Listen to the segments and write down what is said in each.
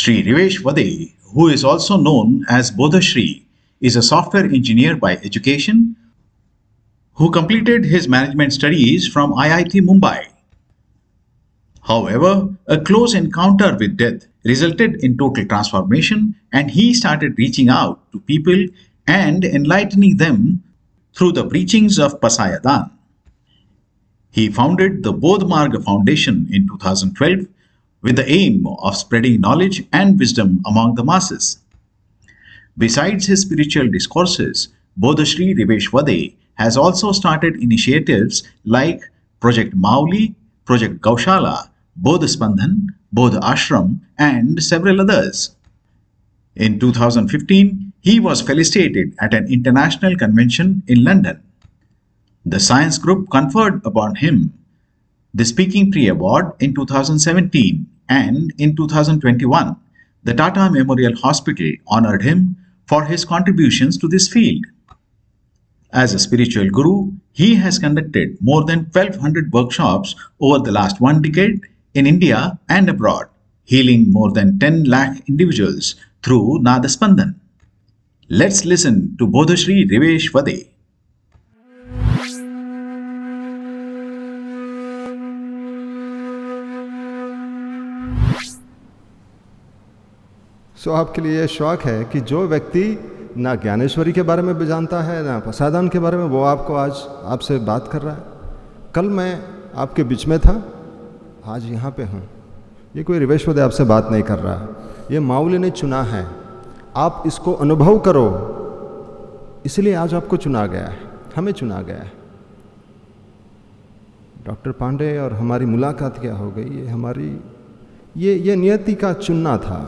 Sri Rivesh Vade, who is also known as Bodhashri, is a software engineer by education who completed his management studies from IIT Mumbai. However, a close encounter with death resulted in total transformation, and he started reaching out to people and enlightening them through the preachings of Pasayadan. He founded the Bodh Marga Foundation in 2012 with the aim of spreading knowledge and wisdom among the masses. Besides his spiritual discourses, Bodhashri Rivesh Vade has also started initiatives like Project Mauli, Project Gaushala, Bodh Spandhan, Bodh Ashram, and several others. In 2015, he was felicitated at an international convention in London. The science group conferred upon him the Speaking Tree Award in 2017, and in 2021, the Tata Memorial Hospital honored him for his contributions to this field. As a spiritual guru, he has conducted more than 1,200 workshops over the last 1 decade in India and abroad, healing more than 10 lakh individuals through Nadaspandan. Let's listen to Bodhashri Rivesh Vade. सो आपके लिए यह शौक है कि जो व्यक्ति ना ज्ञानेश्वरी के बारे में भी जानता है ना प्रसादान के बारे में, वो आपको आज आपसे बात कर रहा है। कल मैं आपके बीच में था, आज यहाँ पे हूँ। ये कोई रिवेश वदे आपसे बात नहीं कर रहा, ये माउली ने चुना है। आप इसको अनुभव करो, इसलिए आज आपको चुना गया है, हमें चुना गया है। डॉक्टर पांडे और हमारी मुलाकात क्या हो गई, ये हमारी ये नियति का चुनना था।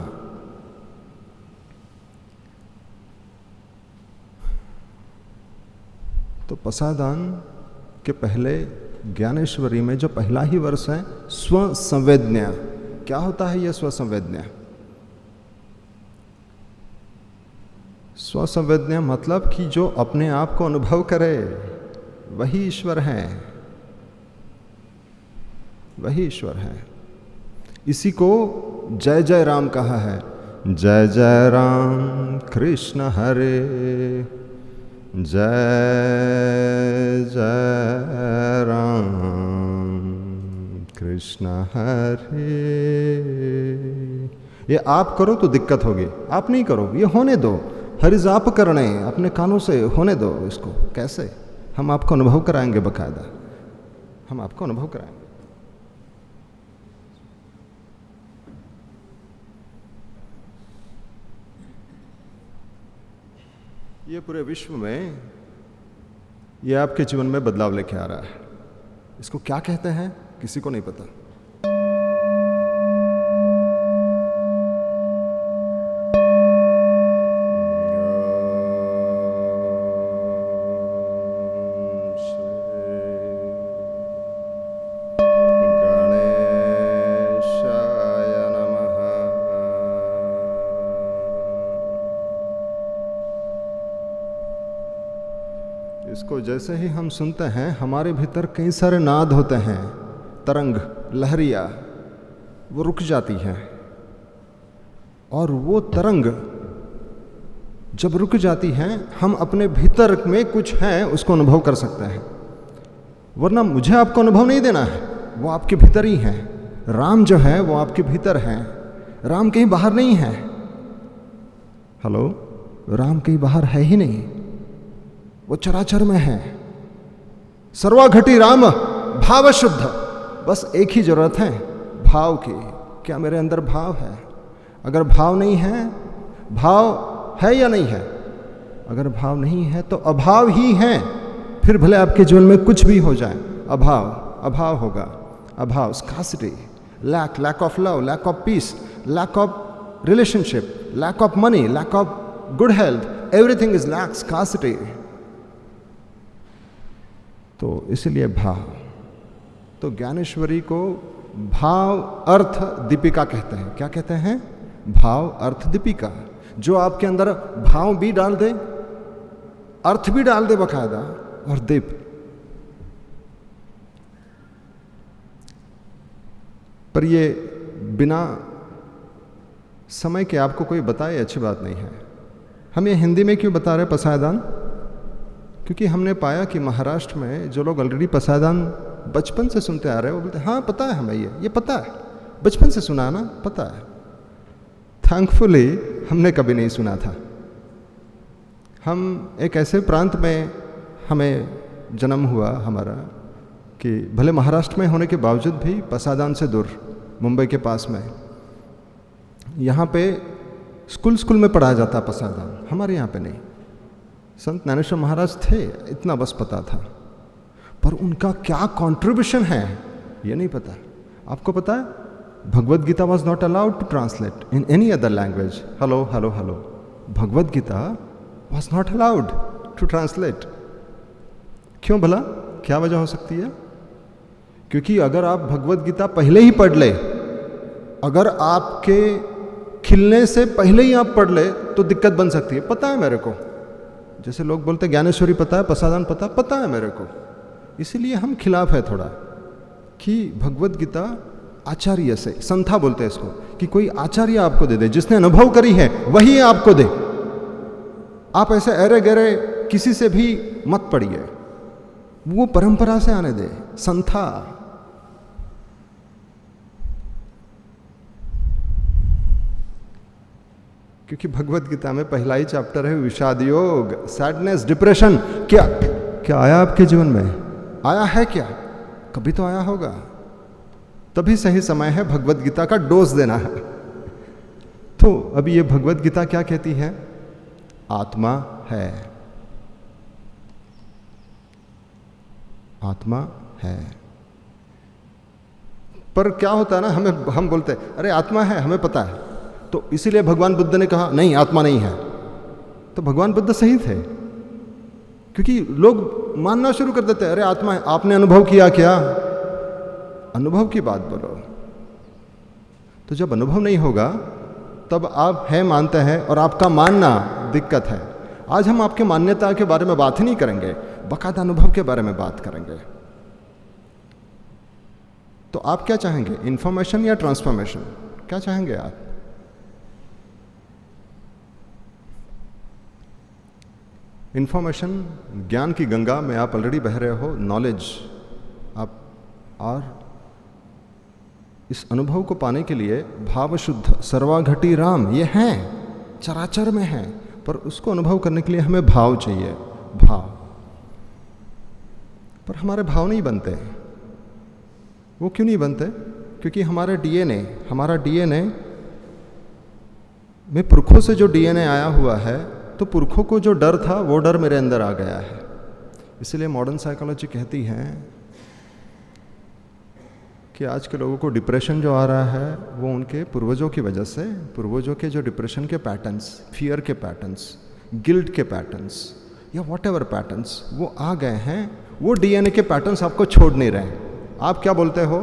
तो प्रसादान के पहले ज्ञानेश्वरी में जो पहला ही वर्ष है स्वसंवेदना। क्या होता है यह स्वसंवेदना? स्वसंवेदना मतलब कि जो अपने आप को अनुभव करे वही ईश्वर है, वही ईश्वर है। इसी को जय जय राम कहा है। जय जय राम कृष्ण हरे, जय जय राम कृष्ण हरे। ये आप करो तो दिक्कत होगी, आप नहीं करो, ये होने दो। हरिज आप करने, अपने कानों से होने दो इसको। कैसे? हम आपको अनुभव कराएंगे, बकायदा हम आपको अनुभव कराएंगे। ये पूरे विश्व में ये आपके जीवन में बदलाव लेके आ रहा है। इसको क्या कहते हैं किसी को नहीं पता। इसको जैसे ही हम सुनते हैं हमारे भीतर कई सारे नाद होते हैं, तरंग, लहरिया, वो रुक जाती हैं। और वो तरंग जब रुक जाती हैं हम अपने भीतर में कुछ है उसको अनुभव कर सकते हैं। वरना मुझे आपको अनुभव नहीं देना है, वो आपके भीतर ही है। राम जो है वो आपके भीतर है, राम कहीं बाहर नहीं है। हेलो, राम कहीं बाहर है ही नहीं, वो चराचर में है। सर्वाघटी राम भाव शुद्ध। बस एक ही जरूरत है भाव की। क्या मेरे अंदर भाव है? अगर भाव नहीं है, भाव है या नहीं है? अगर भाव नहीं है तो अभाव ही है। फिर भले आपके जीवन में कुछ भी हो जाए, अभाव अभाव होगा। अभाव, scarcity, lack of love, lack of peace, lack of relationship, lack of money, lack of good health, everything is lack, scarcity. तो इसलिए भाव। तो ज्ञानेश्वरी को भाव अर्थ दीपिका कहते हैं। क्या कहते हैं? भाव अर्थ दीपिका। जो आपके अंदर भाव भी डाल दे, अर्थ भी डाल दे बकायदा, और दीप। पर ये बिना समय के आपको कोई बताए अच्छी बात नहीं है। हम ये हिंदी में क्यों बता रहे पसायदान? क्योंकि हमने पाया कि महाराष्ट्र में जो लोग ऑलरेडी पसायदान बचपन से सुनते आ रहे हैं वो बोलते हैं हाँ पता है हमें, ये पता है, बचपन से सुना ना, पता है। थैंकफुली हमने कभी नहीं सुना था। हम एक ऐसे प्रांत में हमें जन्म हुआ हमारा कि भले महाराष्ट्र में होने के बावजूद भी पसायदान से दूर, मुंबई के पास में, यहाँ पे स्कूल में पढ़ाया जाता पसायदान, हमारे यहाँ पे नहीं। संत ज्ञानेश्वर महाराज थे, इतना बस पता था, पर उनका क्या कंट्रीब्यूशन है ये नहीं पता। आपको पता है Bhagavad Gita was not allowed to translate in any other language. Hello hello hello, Bhagavad Gita was not allowed to translate. क्यों भला, क्या वजह हो सकती है? क्योंकि अगर आप भगवद गीता पहले ही पढ़ ले, अगर आपके खिलने से पहले ही आप पढ़ ले तो दिक्कत बन सकती है। पता है मेरे को, जैसे लोग बोलते हैं ज्ञानेश्वरी पता है, पसायदान पता है मेरे को। इसीलिए हम खिलाफ है थोड़ा कि भगवद गीता आचार्य से, संथा बोलते हैं इसको, कि कोई आचार्य आपको दे दे, जिसने अनुभव करी है वही आपको दे। आप ऐसे अरे गहरे किसी से भी मत पढ़िए, वो परंपरा से आने दे, संथा। क्योंकि भगवद गीता में पहला ही चैप्टर है विषाद योग, सैडनेस, डिप्रेशन। क्या आया आपके जीवन में? आया है क्या? कभी तो आया होगा। तभी सही समय है भगवद गीता का डोज देना है। तो अभी ये भगवद गीता क्या कहती है? आत्मा है, आत्मा है। पर क्या होता है ना, हम बोलते हैं अरे आत्मा है, हमें पता है, तो इसीलिए भगवान बुद्ध ने कहा नहीं आत्मा नहीं है। तो भगवान बुद्ध सही थे, क्योंकि लोग मानना शुरू कर देते हैं अरे आत्मा है। आपने अनुभव किया क्या? अनुभव की बात बोलो। तो जब अनुभव नहीं होगा तब आप है मानते हैं, और आपका मानना दिक्कत है। आज हम आपके मान्यता के बारे में बात ही नहीं करेंगे, बाकायदा अनुभव के बारे में बात करेंगे। तो आप क्या चाहेंगे, इंफॉर्मेशन या ट्रांसफॉर्मेशन? क्या चाहेंगे आप? इंफॉर्मेशन, ज्ञान की गंगा में आप ऑलरेडी बह रहे हो, नॉलेज आप, और इस अनुभव को पाने के लिए भाव शुद्ध सर्वाघटी राम ये हैं, चराचर में हैं, पर उसको अनुभव करने के लिए हमें भाव चाहिए, भाव। पर हमारे भाव नहीं बनते। वो क्यों नहीं बनते? क्योंकि हमारा डीएनए में पुरखों से जो डीएनए आया हुआ है, तो पुरखों को जो डर था वो डर मेरे अंदर आ गया है। इसलिए मॉडर्न साइकोलॉजी कहती है कि आज के लोगों को डिप्रेशन जो आ रहा है वो उनके पूर्वजों की वजह से, पूर्वजों के जो डिप्रेशन के पैटर्न्स, फियर के पैटर्न्स, गिल्ट के पैटर्न्स या व्हाटएवर पैटर्न्स वो आ गए हैं। वो डीएनए के पैटर्न्स आपको छोड़ नहीं रहे। आप क्या बोलते हो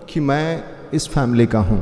कि मैं इस फैमिली का हूँ,